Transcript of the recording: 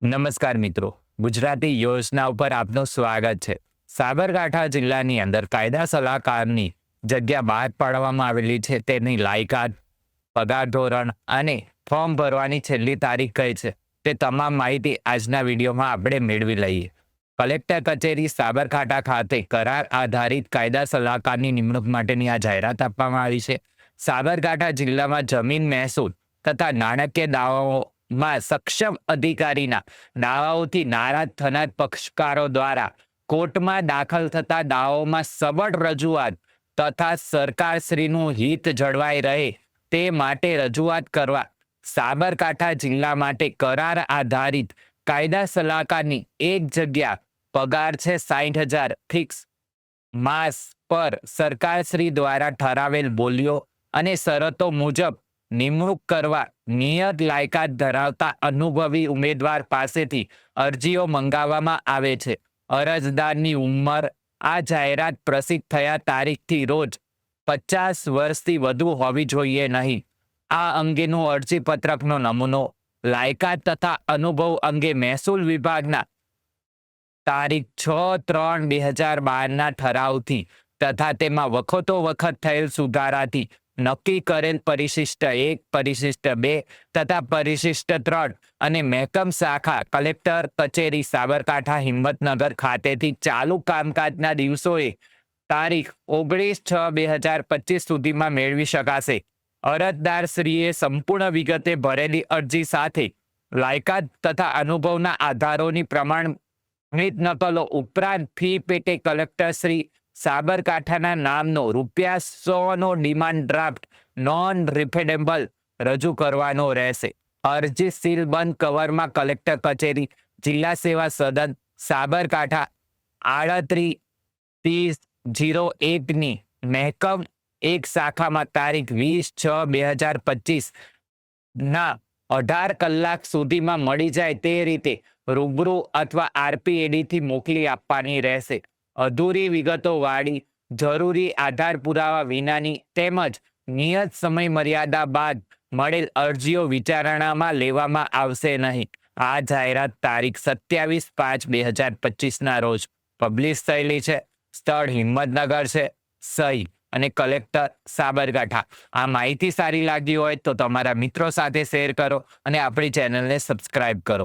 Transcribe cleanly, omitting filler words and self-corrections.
નમસ્કાર મિત્રો, ગુજરાતી યોજના ઉપર આપનું સ્વાગત છે. સાબરકાંઠા જિલ્લાની અંદર કાયદા સલાહકારની જગ્યા બહાર પાડવામાં આવેલી છે. તેની લાયકાત, પગાર ધોરણ અને ફોર્મ ભરવાની છેલ્લી તારીખ કઈ છે તે તમામ માહિતી આજના વિડીયોમાં આપણે મેળવી લઈએ. કલેક્ટર કચેરી સાબરકાંઠા ખાતે કરાર આધારિત કાયદા સલાહકારની નિમણૂક માટેની આ જાહેરાત આપવામાં આવી છે. સાબરકાંઠા જિલ્લામાં જમીન મહેસૂલ તથા નાણાકીય દાવાઓમાં સક્ષમ અધિકારીના દાવાઓથી નારાજ થનાર પક્ષકારો દ્વારા કોર્ટમાં દાખલ થતા દાવાઓમાં સબળ રજૂઆત તથા સરકારશ્રીનું હિત જળવાઈ રહે તે માટે રજૂઆત કરવા સાબરકાંઠા જિલ્લા માટે કરાર આધારિત કાયદા સલાહકારની એક જગ્યા, પગાર છે 60,000 ફિક્સ, માસ પર સરકારશ્રી દ્વારા ઠરાવેલ બોલીઓ અને શરતો મુજબ નિમણૂક કરવા નિયત લાયકાત ધરાવતા અનુભવી ઉમેદવાર પાસેથી અરજીઓ મંગાવવામાં આવે છે. અરજદારની ઉંમર આ જાહેરાત પ્રસિદ્ધ થયા તારીખથી રોજ 50 વર્ષથી વધુ હોવી જોઈએ નહીં. આ અંગેનું અરજીપત્રકનો નમૂનો, લાયકાત તથા અનુભવ અંગે મહેસૂલ વિભાગના તારીખ 6/3/2012ના ઠરાવથી તથા તેમાં વખતો વખત થયેલ સુધારાથી નક્કી કરેલ પરિશિષ્ટ 1, પરિશિષ્ટ 2 તથા પરિશિષ્ટ 3 અને મહેકમ શાખા કલેક્ટર કચેરી સાબરકાંઠા હિંમતનગર ખાતેથી ચાલુ કામકાજના દિવસોએ તારીખ 19/6/2025 સુધીમાં મેળવી શકાશે. અરજદારશ્રીએ સંપૂર્ણ વિગતે ભરેલી અરજી સાથે લાયકાત તથા અનુભવના આધારોની પ્રમાણિત નકલો ઉપરાંત ફી પેટે કલેક્ટરશ્રી સાબરકાંઠાના નામનો ₹100નો ડિમાન્ડ ડ્રાફ્ટ નોન રિફંડેબલ રજૂ કરવાનો રહેશે. અરજી સીલબંધ કવરમાં કલેક્ટર કચેરી, જિલ્લા સેવા સદન, સાબરકાંઠા 383001ની મહેકમ એક શાખામાં તારીખ 20/6/2025 ના 18 કલાક સુધીમાં મળી જાય તે રીતે રૂબરૂ અથવા RPADથી મોકલી આપવાની રહેશે. અધૂરી વિગતો વાળી, જરૂરી આધાર પુરાવા વિનાની તેમજ નિયત સમય મર્યાદા બાદ મળેલ અરજીઓ વિચારણામાં લેવામાં આવશે નહીં. આ જાહેરાત તારીખ 27/5/2025ના રોજ પબ્લિશ થયેલી છે. સ્થળ હિંમતનગર છે. સહી અને કલેક્ટર સાબરકાંઠા. આ માહિતી સારી લાગી હોય તો તમારા મિત્રો સાથે શેર કરો અને આપણી ચેનલને સબસ્ક્રાઇબ કરો.